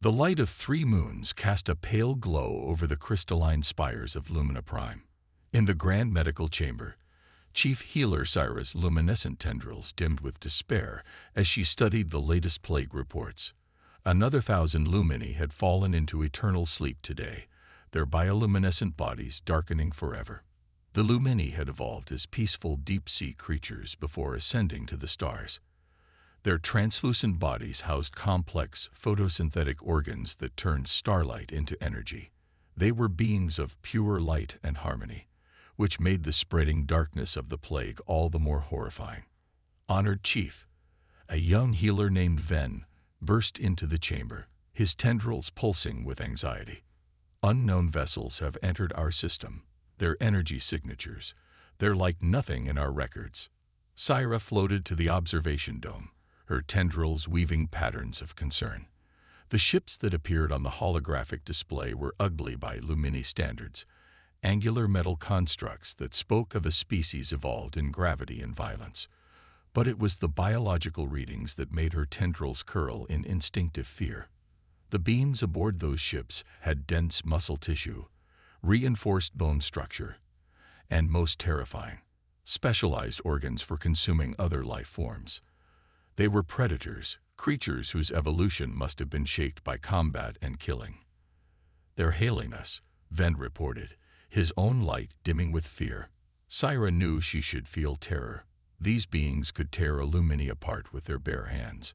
The light of 3 moons cast a pale glow over the crystalline spires of Lumina Prime. In the grand medical chamber, Chief Healer Syra's luminescent tendrils dimmed with despair as she studied the latest plague reports. Another 1,000 Lumini had fallen into eternal sleep today, their bioluminescent bodies darkening forever. The Lumini had evolved as peaceful deep-sea creatures before ascending to the stars. Their translucent bodies housed complex, photosynthetic organs that turned starlight into energy. They were beings of pure light and harmony, which made the spreading darkness of the plague all the more horrifying. Honored Chief, a young healer named Ven, burst into the chamber, his tendrils pulsing with anxiety. Unknown vessels have entered our system. Their energy signatures, they're like nothing in our records. Syra floated to the observation dome, her tendrils weaving patterns of concern. The ships that appeared on the holographic display were ugly by Lumini standards, angular metal constructs that spoke of a species evolved in gravity and violence. But it was the biological readings that made her tendrils curl in instinctive fear. The beams aboard those ships had dense muscle tissue, reinforced bone structure, and most terrifying, specialized organs for consuming other life forms. They were predators, creatures whose evolution must have been shaped by combat and killing. "They're hailing us," Ven reported, his own light dimming with fear. Syra knew she should feel terror. These beings could tear a Lumini apart with their bare hands.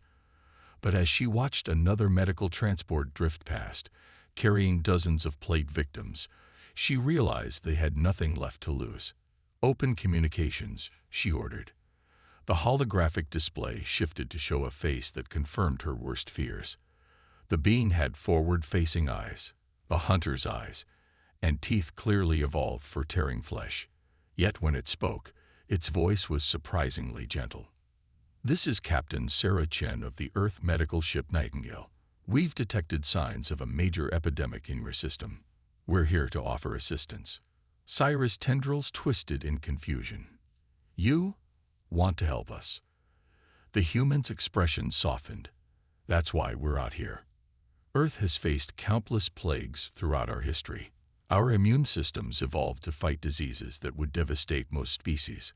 But as she watched another medical transport drift past, carrying dozens of plague victims, she realized they had nothing left to lose. "Open communications," she ordered. The holographic display shifted to show a face that confirmed her worst fears. The being had forward-facing eyes, a hunter's eyes, and teeth clearly evolved for tearing flesh. Yet when it spoke, its voice was surprisingly gentle. "This is Captain Sarah Chen of the Earth medical ship Nightingale. We've detected signs of a major epidemic in your system. We're here to offer assistance." Syra's tendrils twisted in confusion. "You want to help us?" The human's expression softened. "That's why we're out here. Earth has faced countless plagues throughout our history. Our immune systems evolved to fight diseases that would devastate most species.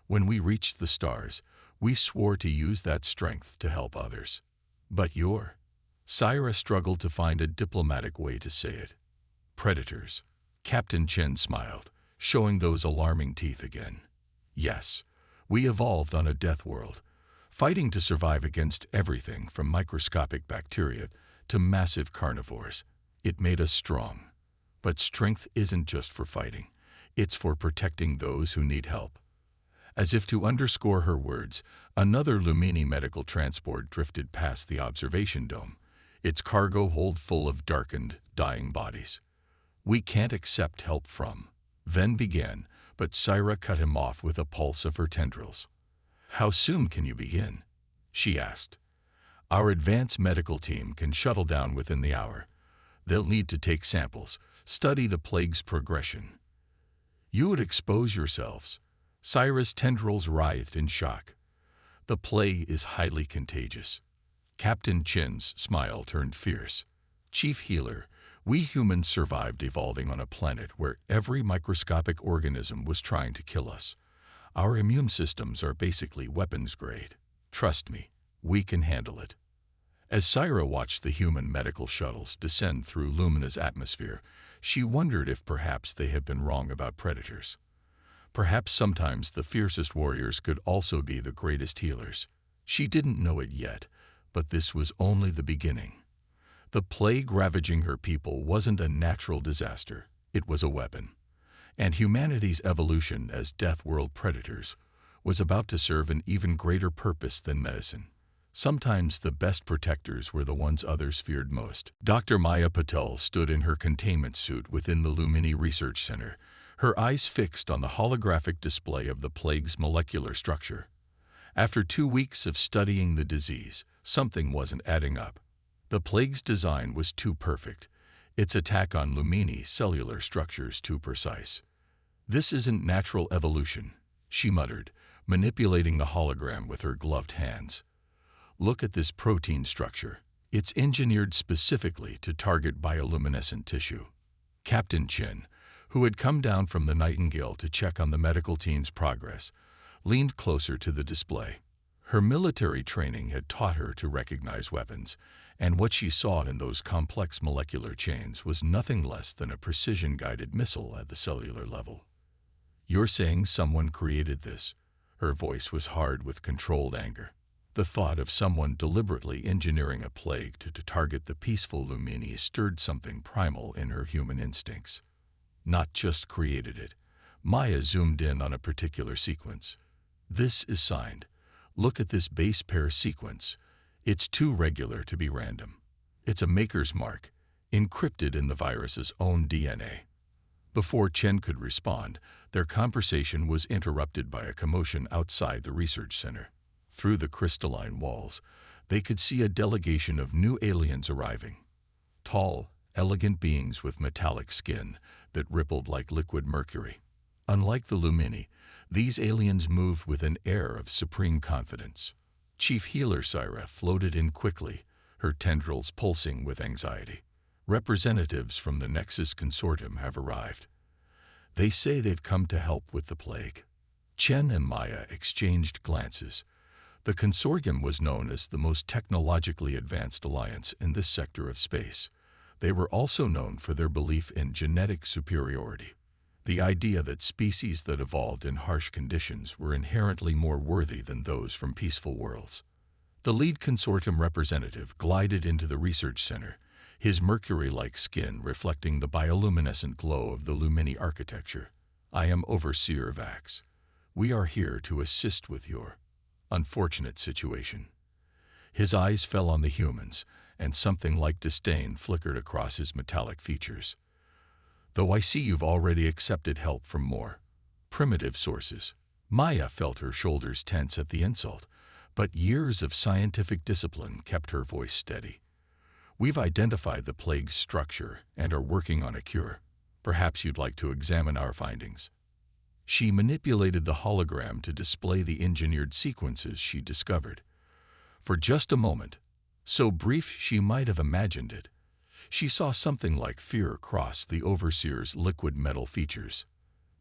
When we reached the stars, we swore to use that strength to help others. But you're—" Syra struggled to find a diplomatic way to say it. "Predators." Captain Chen smiled, showing those alarming teeth again. "Yes, we evolved on a death world, fighting to survive against everything from microscopic bacteria to massive carnivores. It made us strong. But strength isn't just for fighting. It's for protecting those who need help." As if to underscore her words, another Lumini medical transport drifted past the observation dome, its cargo hold full of darkened, dying bodies. "We can't accept help from—" Ven began, but Syra cut him off with a pulse of her tendrils. "How soon can you begin?" she asked. "Our advanced medical team can shuttle down within the hour. They'll need to take samples, study the plague's progression." "You would expose yourselves." Syra's tendrils writhed in shock. "The plague is highly contagious." Captain Chen's smile turned fierce. "Chief Healer, we humans survived evolving on a planet where every microscopic organism was trying to kill us. Our immune systems are basically weapons grade. Trust me, we can handle it." As Syra watched the human medical shuttles descend through Lumina's atmosphere, she wondered if perhaps they had been wrong about predators. Perhaps sometimes the fiercest warriors could also be the greatest healers. She didn't know it yet, but this was only the beginning. The plague ravaging her people wasn't a natural disaster, it was a weapon. And humanity's evolution as death world predators was about to serve an even greater purpose than medicine. Sometimes the best protectors were the ones others feared most. Dr. Maya Patel stood in her containment suit within the Lumini Research Center, her eyes fixed on the holographic display of the plague's molecular structure. After 2 weeks of studying the disease, something wasn't adding up. The plague's design was too perfect, its attack on Lumini's cellular structures too precise. "This isn't natural evolution," she muttered, manipulating the hologram with her gloved hands. "Look at this protein structure. It's engineered specifically to target bioluminescent tissue. Captain Chen, who had come down from the Nightingale to check on the medical team's progress, leaned closer to the display. Her military training had taught her to recognize weapons, and what she saw in those complex molecular chains was nothing less than a precision-guided missile at the cellular level. "You're saying someone created this?" Her voice was hard with controlled anger. The thought of someone deliberately engineering a plague to target the peaceful Lumini stirred something primal in her human instincts. Not just created it. Maya zoomed in on a particular sequence. "This is signed. Look at this base pair sequence. It's too regular to be random. It's a maker's mark, encrypted in the virus's own DNA." Before Chen could respond, their conversation was interrupted by a commotion outside the research center. Through the crystalline walls, they could see a delegation of new aliens arriving. Tall, elegant beings with metallic skin that rippled like liquid mercury. Unlike the Lumini, these aliens moved with an air of supreme confidence. Chief Healer Syra floated in quickly, her tendrils pulsing with anxiety. "Representatives from the Nexus Consortium have arrived. They say they've come to help with the plague." Chen and Maya exchanged glances. The Consortium was known as the most technologically advanced alliance in this sector of space. They were also known for their belief in genetic superiority. The idea that species that evolved in harsh conditions were inherently more worthy than those from peaceful worlds. The lead Consortium representative glided into the research center, his mercury-like skin reflecting the bioluminescent glow of the Lumini architecture. "I am Overseer Vax. We are here to assist with your unfortunate situation." His eyes fell on the humans, and something like disdain flickered across his metallic features. "Though I see you've already accepted help from more primitive sources." Maya felt her shoulders tense at the insult, but years of scientific discipline kept her voice steady. "We've identified the plague's structure and are working on a cure. Perhaps you'd like to examine our findings." She manipulated the hologram to display the engineered sequences she discovered. For just a moment, so brief she might have imagined it, she saw something like fear cross the Overseer's liquid metal features.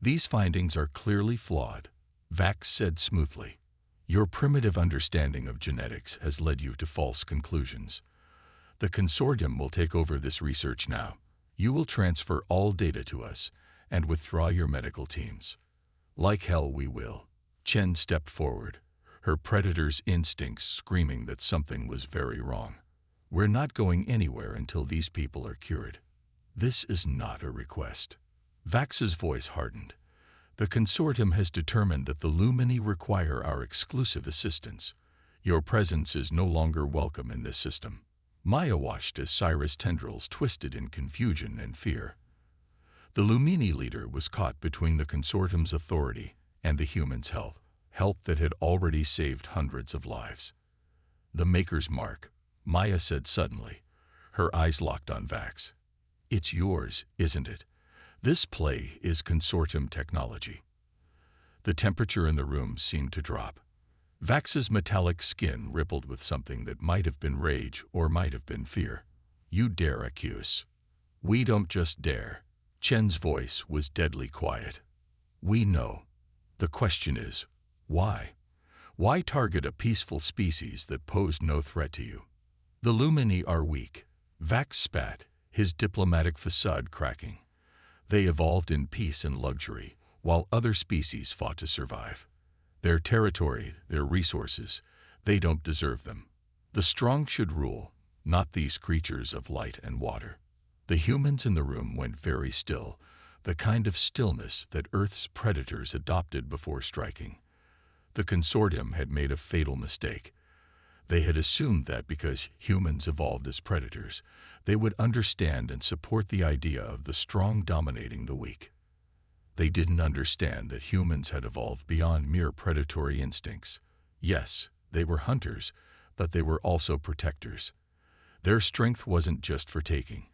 "These findings are clearly flawed," Vax said smoothly. "Your primitive understanding of genetics has led you to false conclusions. The Consortium will take over this research now. You will transfer all data to us and withdraw your medical teams." "Like hell we will." Chen stepped forward, her predator's instincts screaming that something was very wrong. "We're not going anywhere until these people are cured." "This is not a request." Vax's voice hardened. "The Consortium has determined that the Lumini require our exclusive assistance. Your presence is no longer welcome in this system." Maya watched as Cyrus' tendrils twisted in confusion and fear. The Lumini leader was caught between the Consortium's authority and the humans' help that had already saved hundreds of lives. "The Maker's Mark," Maya said suddenly, her eyes locked on Vax. "It's yours, isn't it? This play is Consortium technology." The temperature in the room seemed to drop. Vax's metallic skin rippled with something that might have been rage or might have been fear. "You dare accuse." "We don't just dare." Chen's voice was deadly quiet. "We know. The question is, why? Why target a peaceful species that posed no threat to you?" "The Lumini are weak," Vax spat, his diplomatic facade cracking. "They evolved in peace and luxury, while other species fought to survive. Their territory, their resources, they don't deserve them. The strong should rule, not these creatures of light and water." The humans in the room went very still, the kind of stillness that Earth's predators adopted before striking. The Consortium had made a fatal mistake. They had assumed that because humans evolved as predators, they would understand and support the idea of the strong dominating the weak. They didn't understand that humans had evolved beyond mere predatory instincts. Yes, they were hunters, but they were also protectors. Their strength wasn't just for taking.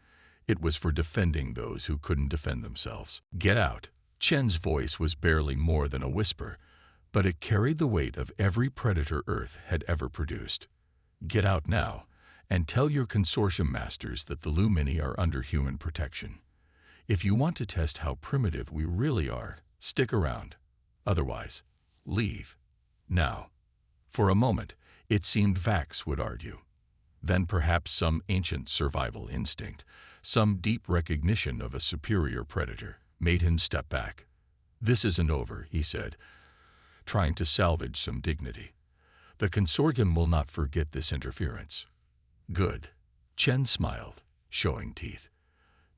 It was for defending those who couldn't defend themselves. "Get out." Chen's voice was barely more than a whisper, but it carried the weight of every predator Earth had ever produced. "Get out now, And tell your consortium masters that the Lumini are under human protection. If you want to test how primitive we really are, stick around. Otherwise, leave. Now. For a moment, it seemed Vax would argue. Then perhaps some ancient survival instinct, some deep recognition of a superior predator, made him step back. This isn't over, he said, trying to salvage some dignity. The consortium will not forget this interference. Good. Chen smiled, showing teeth.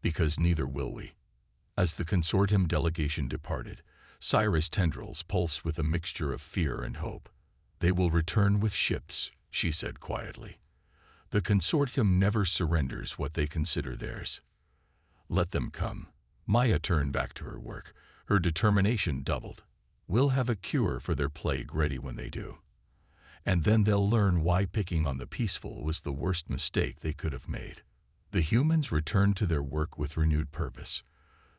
Because neither will we. As the consortium delegation departed, Cyrus' tendrils pulsed with a mixture of fear and hope. They will return with ships, she said quietly. The consortium never surrenders what they consider theirs. Let them come. Maya turned back to her work. Her determination doubled. We'll have a cure for their plague ready when they do. And then they'll learn why picking on the peaceful was the worst mistake they could have made. The humans returned to their work with renewed purpose.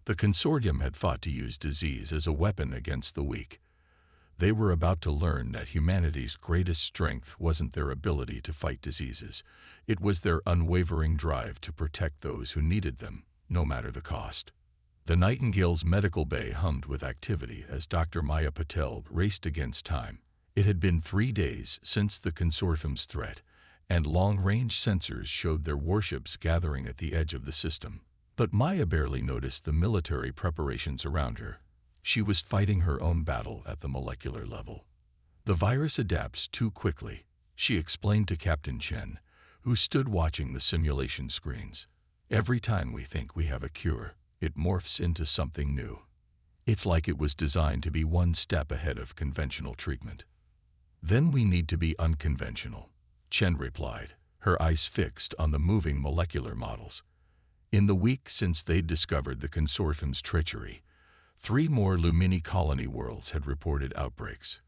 The consortium had fought to use disease as a weapon against the weak. They were about to learn that humanity's greatest strength wasn't their ability to fight diseases. It was their unwavering drive to protect those who needed them, no matter the cost. The Nightingale's medical bay hummed with activity as Dr. Maya Patel raced against time. It had been 3 days since the consortium's threat, and long-range sensors showed their warships gathering at the edge of the system. But Maya barely noticed the military preparations around her. She was fighting her own battle at the molecular level. The virus adapts too quickly, she explained to Captain Chen, who stood watching the simulation screens. Every time we think we have a cure, it morphs into something new. It's like it was designed to be one step ahead of conventional treatment. Then we need to be unconventional, Chen replied, her eyes fixed on the moving molecular models. In the week since they'd discovered the consortium's treachery, 3 more Lumini colony worlds had reported outbreaks.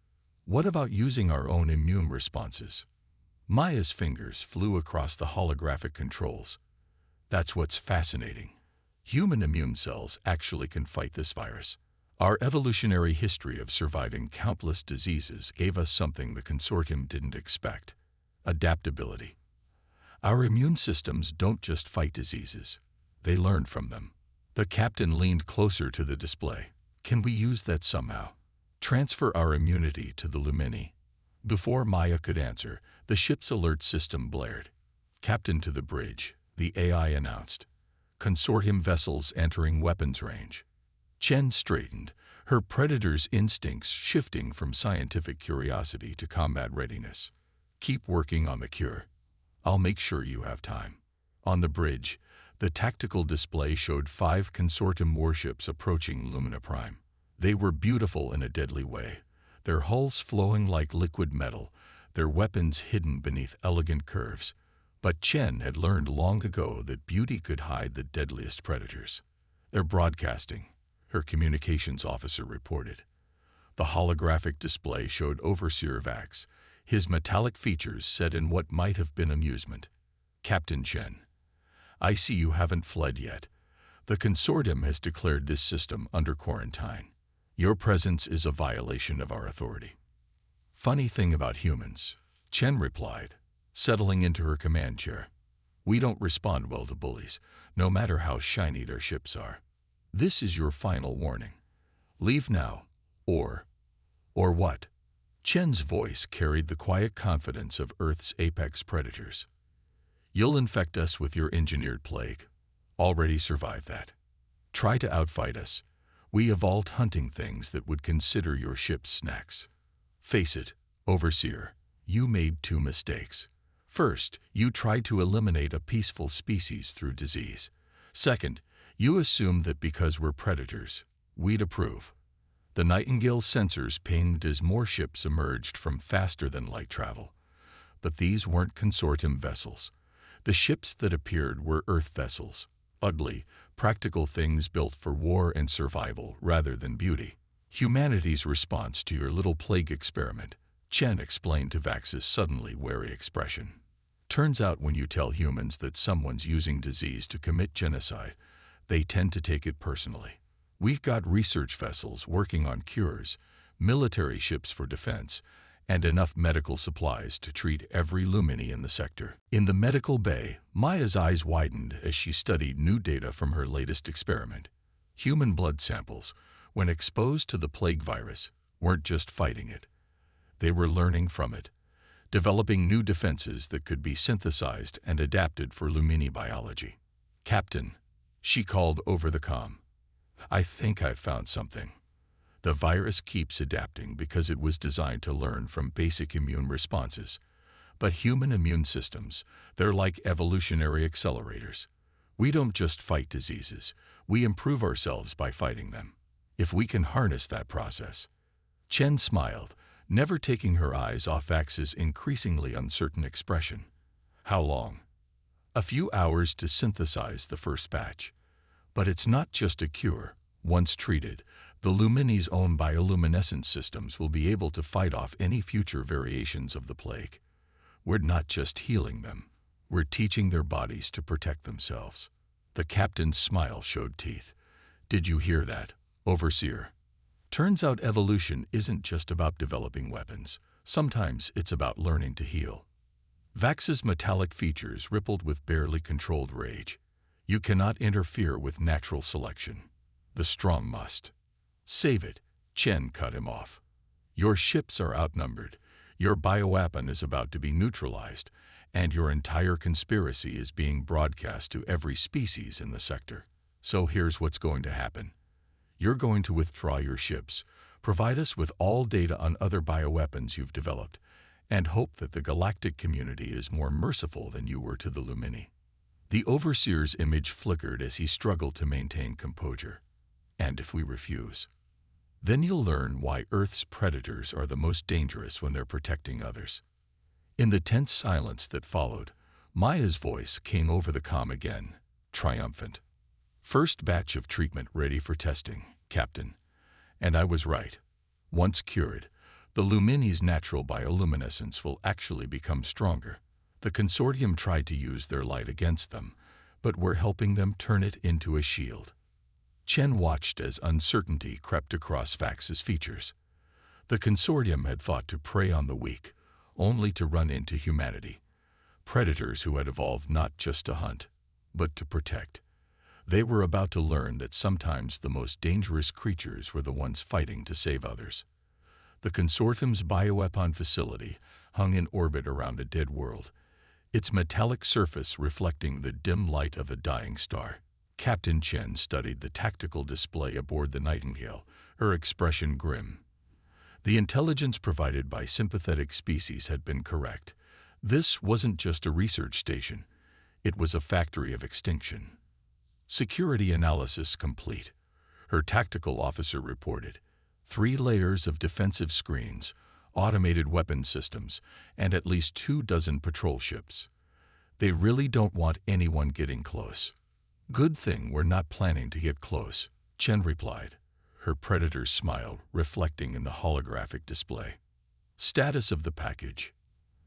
What about using our own immune responses? Maya's fingers flew across the holographic controls. That's what's fascinating. Human immune cells actually can fight this virus. Our evolutionary history of surviving countless diseases gave us something the consortium didn't expect: adaptability. Our immune systems don't just fight diseases, they learn from them. The captain leaned closer to the display. Can we use that somehow? Transfer our immunity to the Lumini? Before Maya could answer, the ship's alert system blared. Captain to the bridge, the AI announced. Consortium vessels entering weapons range. Chen straightened, her predator's instincts shifting from scientific curiosity to combat readiness. Keep working on the cure. I'll make sure you have time. On the bridge, the tactical display showed 5 consortium warships approaching Lumina Prime. They were beautiful in a deadly way, their hulls flowing like liquid metal, their weapons hidden beneath elegant curves. But Chen had learned long ago that beauty could hide the deadliest predators. They're broadcasting, her communications officer reported. The holographic display showed Overseer Vax, his metallic features set in what might have been amusement. Captain Chen, I see you haven't fled yet. The consortium has declared this system under quarantine. Your presence is a violation of our authority. Funny thing about humans, Chen replied, settling into her command chair. We don't respond well to bullies, no matter how shiny their ships are. This is your final warning. Leave now, or what? Chen's voice carried the quiet confidence of Earth's apex predators. You'll infect us with your engineered plague. Already survived that. Try to outfight us. We evolved hunting things that would consider your ship's snacks. Face it, Overseer, you made 2 mistakes. First, you tried to eliminate a peaceful species through disease. Second, you assumed that because we're predators, we'd approve. The Nightingale sensors pinged as more ships emerged from faster-than-light travel. But these weren't consortium vessels. The ships that appeared were Earth vessels, ugly, practical things built for war and survival rather than beauty. Humanity's response to your little plague experiment, Chen explained to Vax's suddenly wary expression. Turns out when you tell humans that someone's using disease to commit genocide, they tend to take it personally. We've got research vessels working on cures, military ships for defense, and enough medical supplies to treat every Lumini in the sector. In the medical bay, Maya's eyes widened as she studied new data from her latest experiment. Human blood samples, when exposed to the plague virus, weren't just fighting it. They were learning from it, developing new defenses that could be synthesized and adapted for Lumini biology. "Captain," she called over the comm, "I think I've found something. The virus keeps adapting because it was designed to learn from basic immune responses. But human immune systems, they're like evolutionary accelerators. We don't just fight diseases, we improve ourselves by fighting them. If we can harness that process." Chen smiled, never taking her eyes off Vax's increasingly uncertain expression. "How long?" "A few hours to synthesize the first batch. But it's not just a cure. Once treated, the Lumini's own bioluminescent systems will be able to fight off any future variations of the plague. We're not just healing them, we're teaching their bodies to protect themselves." The captain's smile showed teeth. "Did you hear that, Overseer? Turns out evolution isn't just about developing weapons. Sometimes it's about learning to heal." Vax's metallic features rippled with barely controlled rage. "You cannot interfere with natural selection. The strong must." "Save it," Chen cut him off. "Your ships are outnumbered, your bioweapon is about to be neutralized, and your entire conspiracy is being broadcast to every species in the sector. So here's what's going to happen. You're going to withdraw your ships, provide us with all data on other bioweapons you've developed, and hope that the galactic community is more merciful than you were to the Lumini." The Overseer's image flickered as he struggled to maintain composure. "And if we refuse? Then you'll learn why Earth's predators are the most dangerous when they're protecting others." In the tense silence that followed, Maya's voice came over the comm again, triumphant. "First batch of treatment ready for testing, Captain. And I was right. Once cured, the Lumini's natural bioluminescence will actually become stronger. The consortium tried to use their light against them, but we're helping them turn it into a shield." Chen watched as uncertainty crept across Vax's features. The consortium had fought to prey on the weak, only to run into humanity. Predators who had evolved not just to hunt, but to protect. They were about to learn that sometimes the most dangerous creatures were the ones fighting to save others. The consortium's bioweapon facility hung in orbit around a dead world, its metallic surface reflecting the dim light of a dying star. Captain Chen studied the tactical display aboard the Nightingale, her expression grim. The intelligence provided by sympathetic species had been correct. This wasn't just a research station, it was a factory of extinction. "Security analysis complete," her tactical officer reported. 3 layers of defensive screens, automated weapon systems, and at least 24 patrol ships. They really don't want anyone getting close. "Good thing we're not planning to get close," Chen replied, her predator's smile reflecting in the holographic display. "Status of the package."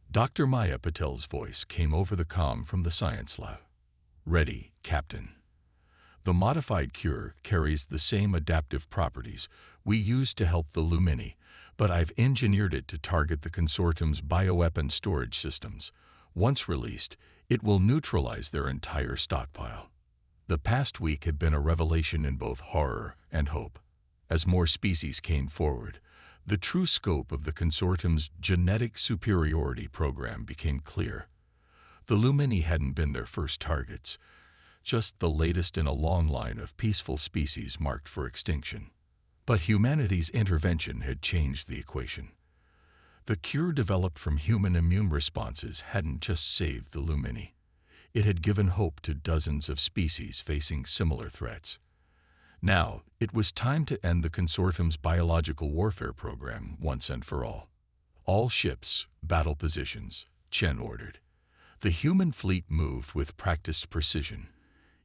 Dr. Maya Patel's voice came over the comm from the science lab. "Ready, Captain. The modified cure carries the same adaptive properties we used to help the Lumini, but I've engineered it to target the consortium's bioweapon storage systems. Once released, it will neutralize their entire stockpile." The past week had been a revelation in both horror and hope. As more species came forward, the true scope of the consortium's genetic superiority program became clear. The Lumini hadn't been their first targets, just the latest in a long line of peaceful species marked for extinction. But humanity's intervention had changed the equation. The cure developed from human immune responses hadn't just saved the Lumini. It had given hope to dozens of species facing similar threats. Now, it was time to end the consortium's biological warfare program once and for all. "All ships, battle positions," Chen ordered. The human fleet moved with practiced precision,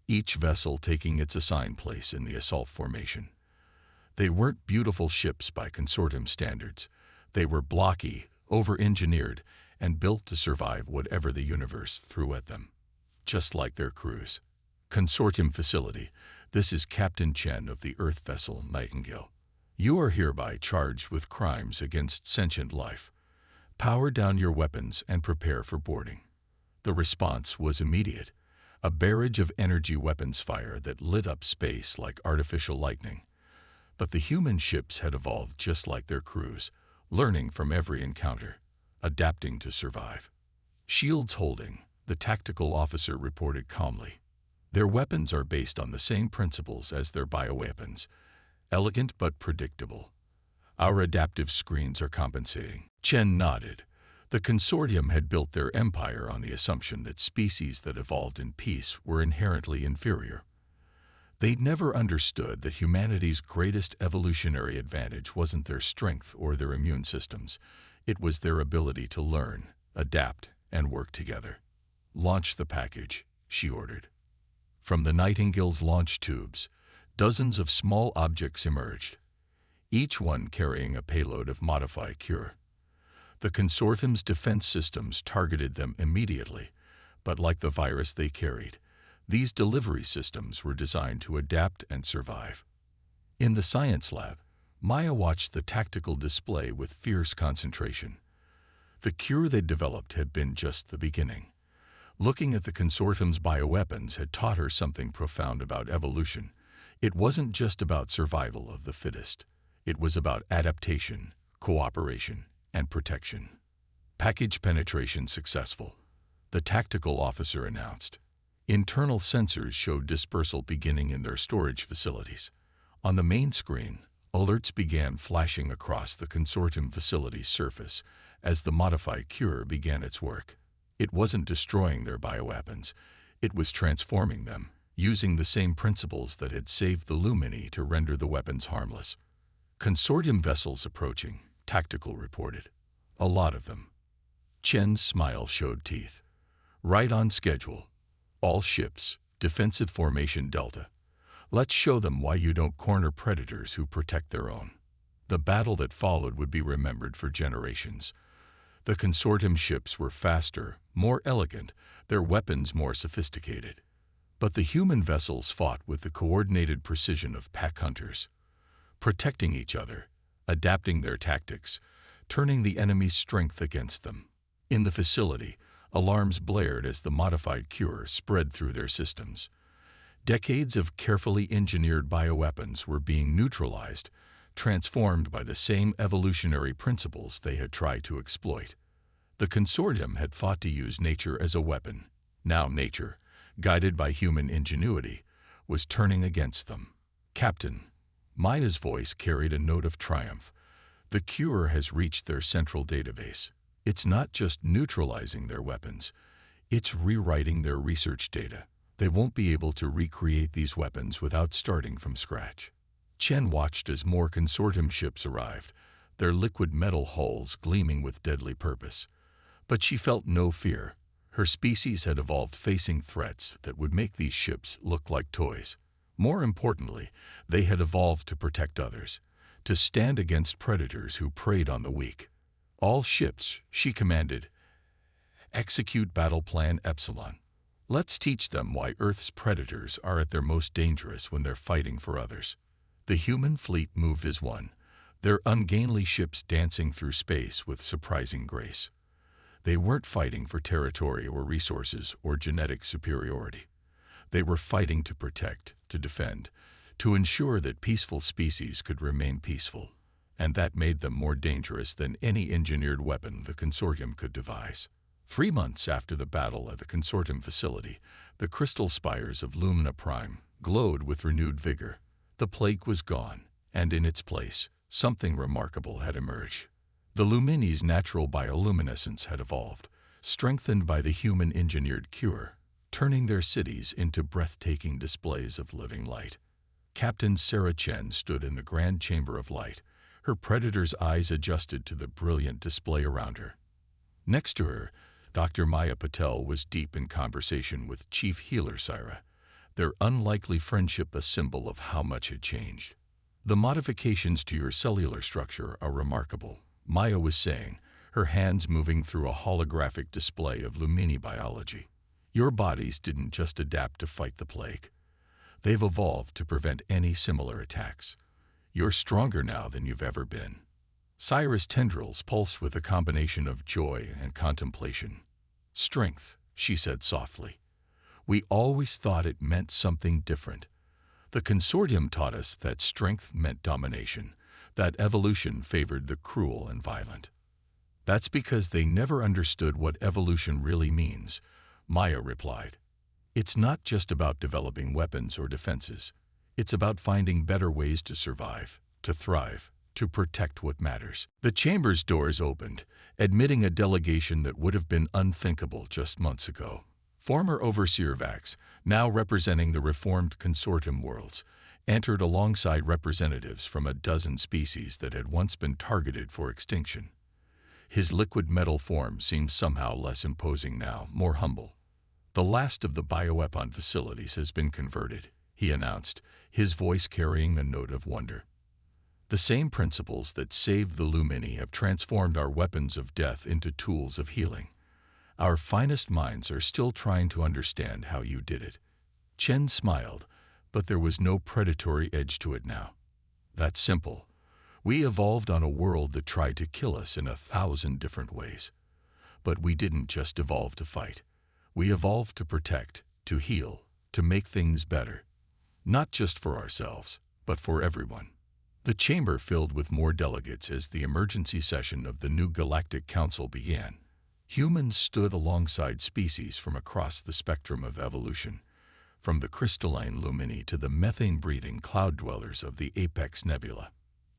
each vessel taking its assigned place in the assault formation. They weren't beautiful ships by consortium standards. They were blocky, over-engineered, and built to survive whatever the universe threw at them. Just like their crews. "Consortium facility, this is Captain Chen of the Earth vessel Nightingale. You are hereby charged with crimes against sentient life. Power down your weapons and prepare for boarding. The response was immediate, a barrage of energy weapons fire that lit up space like artificial lightning. But the human ships had evolved just like their crews, learning from every encounter, adapting to survive. Shields holding, the tactical officer reported calmly. Their weapons are based on the same principles as their bioweapons, elegant but predictable. Our adaptive screens are compensating. Chen nodded. The consortium had built their empire on the assumption that species that evolved in peace were inherently inferior. They'd never understood that humanity's greatest evolutionary advantage wasn't their strength or their immune systems. It was their ability to learn, adapt, and work together. Launch the package, she ordered. From the Nightingale's launch tubes, dozens of small objects emerged, each one carrying a payload of modified cure. The consortium's defense systems targeted them immediately, but like the virus they carried, these delivery systems were designed to adapt and survive. In the science lab, Maya watched the tactical display with fierce concentration. The cure they'd developed had been just the beginning. Looking at the consortium's bioweapons had taught her something profound about evolution. It wasn't just about survival of the fittest. It was about adaptation, cooperation, and protection. Package penetration successful, the tactical officer announced. Internal sensors showed dispersal beginning in their storage facilities. On the main screen, alerts began flashing across the consortium facility's surface as the modified cure began its work. It wasn't destroying their bioweapons. It was transforming them, using the same principles that had saved the Lumini to render the weapons harmless. Consortium vessels approaching, Tactical reported. A lot of them. Chen's smile showed teeth. Right on schedule. All ships, defensive formation Delta. Let's show them why you don't corner predators who protect their own. The battle that followed would be remembered for generations. The consortium ships were faster, more elegant, their weapons more sophisticated. But the human vessels fought with the coordinated precision of pack hunters, protecting each other, adapting their tactics, turning the enemy's strength against them. In the facility, alarms blared as the modified cure spread through their systems. Decades of carefully engineered bioweapons were being neutralized, transformed by the same evolutionary principles they had tried to exploit. The consortium had fought to use nature as a weapon. Now nature, guided by human ingenuity, was turning against them. Captain, Maya's voice carried a note of triumph. The cure has reached their central database. It's not just neutralizing their weapons, it's rewriting their research data. They won't be able to recreate these weapons without starting from scratch. Chen watched as more consortium ships arrived, their liquid metal hulls gleaming with deadly purpose. But she felt no fear. Her species had evolved facing threats that would make these ships look like toys. More importantly, they had evolved to protect others, to stand against predators who preyed on the weak. All ships, she commanded, execute Battle Plan Epsilon. Let's teach them why Earth's predators are at their most dangerous when they're fighting for others. The human fleet moved as one, their ungainly ships dancing through space with surprising grace. They weren't fighting for territory or resources or genetic superiority. They were fighting to protect, to defend, to ensure that peaceful species could remain peaceful. And that made them more dangerous than any engineered weapon the consortium could devise. 3 months after the battle at the consortium facility, the crystal spires of Lumina Prime glowed with renewed vigor. The plague was gone, and in its place, something remarkable had emerged. The Lumini's natural bioluminescence had evolved, strengthened by the human-engineered cure, turning their cities into breathtaking displays of living light. Captain Sarah Chen stood in the grand chamber of light, her predator's eyes adjusted to the brilliant display around her. Next to her, Dr. Maya Patel was deep in conversation with Chief Healer Syra, their unlikely friendship a symbol of how much had changed. The modifications to your cellular structure are remarkable, Maya was saying, her hands moving through a holographic display of Lumini biology. Your bodies didn't just adapt to fight the plague. They've evolved to prevent any similar attacks. You're stronger now than you've ever been. Cyrus' tendrils pulsed with a combination of joy and contemplation. "Strength," she said softly. "We always thought it meant something different. The consortium taught us that strength meant domination, that evolution favored the cruel and violent." "That's because they never understood what evolution really means," Maya replied. "It's not just about developing weapons or defenses. It's about finding better ways to survive, to thrive, to protect what matters." The chamber's doors opened, admitting a delegation that would have been unthinkable just months ago. Former Overseer Vax, now representing the reformed consortium worlds, entered alongside representatives from a dozen species that had once been targeted for extinction. His liquid metal form seemed somehow less imposing now, more humble. "The last of the bioweapon facilities has been converted," he announced, his voice carrying a note of wonder. "The same principles that saved the Lumini have transformed our weapons of death into tools of healing. Our finest minds are still trying to understand how you did it." Chen smiled, but there was no predatory edge to it now. "That's simple. We evolved on a world that tried to kill us in 1,000 different ways. But we didn't just evolve to fight. We evolved to protect, to heal, to make things better. Not just for ourselves, but for everyone." The chamber filled with more delegates as the emergency session of the new Galactic Council began. Humans stood alongside species from across the spectrum of evolution, from the crystalline Lumini to the methane-breathing cloud dwellers of the Apex Nebula.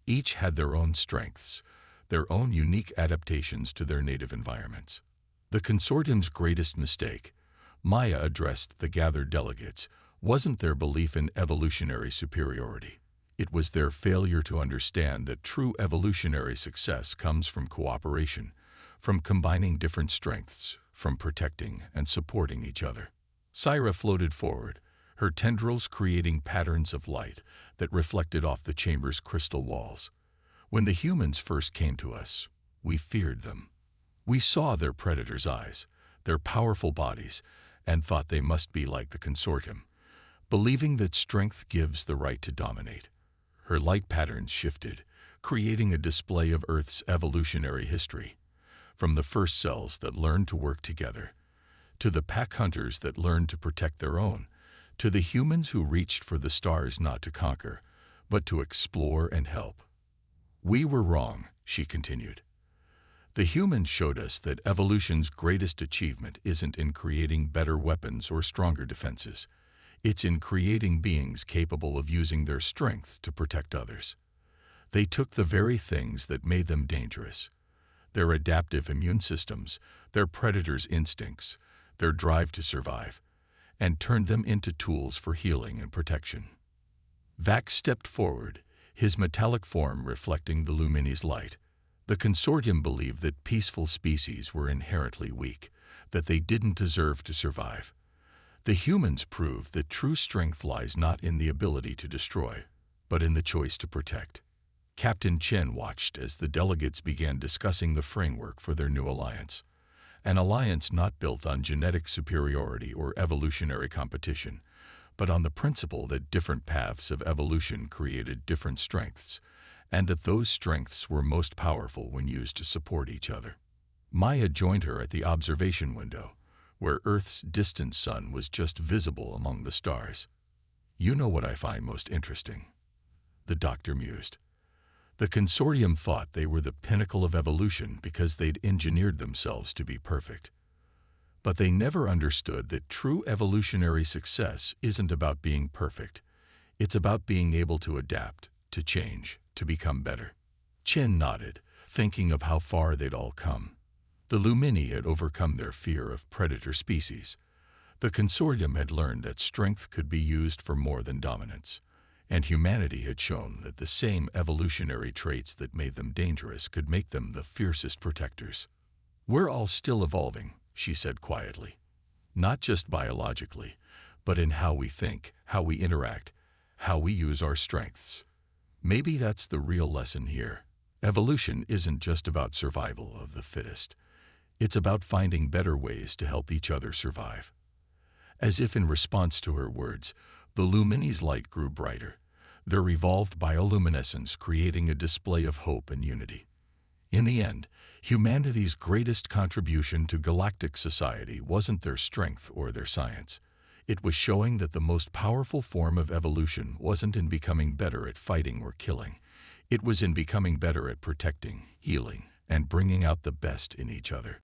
Each had their own strengths, their own unique adaptations to their native environments. The consortium's greatest mistake, Maya addressed the gathered delegates, wasn't their belief in evolutionary superiority. It was their failure to understand that true evolutionary success comes from cooperation, from combining different strengths, from protecting and supporting each other. Syra floated forward, her tendrils creating patterns of light that reflected off the chamber's crystal walls. "When the humans first came to us, we feared them. We saw their predators' eyes, their powerful bodies, and thought they must be like the consortium, believing that strength gives the right to dominate." Her light patterns shifted, creating a display of Earth's evolutionary history. From the first cells that learned to work together, to the pack hunters that learned to protect their own, to the humans who reached for the stars not to conquer, but to explore and help. "We were wrong," she continued. "The humans showed us that evolution's greatest achievement isn't in creating better weapons or stronger defenses. It's in creating beings capable of using their strength to protect others. They took the very things that made them dangerous, their adaptive immune systems, their predators' instincts, their drive to survive, and turned them into tools for healing and protection." Vax stepped forward, his metallic form reflecting the Lumini's light. The consortium believed that peaceful species were inherently weak, that they didn't deserve to survive. The humans proved that true strength lies not in the ability to destroy, but in the choice to protect. Captain Chen watched as the delegates began discussing the framework for their new alliance. An alliance not built on genetic superiority or evolutionary competition, but on the principle that different paths of evolution created different strengths, and that those strengths were most powerful when used to support each other. Maya joined her at the observation window, where Earth's distant sun was just visible among the stars. "You know what I find most interesting?" the doctor mused. "The consortium thought they were the pinnacle of evolution because they'd engineered themselves to be perfect. But they never understood that true evolutionary success isn't about being perfect. It's about being able to adapt, to change, to become better." Chen nodded, thinking of how far they'd all come. The Lumini had overcome their fear of predator species. The consortium had learned that strength could be used for more than dominance, and humanity had shown that the same evolutionary traits that made them dangerous could make them the fiercest protectors. "We're all still evolving," she said quietly. "Not just biologically, but in how we think, how we interact, how we use our strengths." Maybe that's the real lesson here. Evolution isn't just about survival of the fittest. It's about finding better ways to help each other survive. As if in response to her words, the Lumini's light grew brighter, their evolved bioluminescence creating a display of hope and unity. In the end, humanity's greatest contribution to galactic society wasn't their strength or their science. It was showing that the most powerful form of evolution wasn't in becoming better at fighting or killing. It was in becoming better at protecting, healing, and bringing out the best in each other.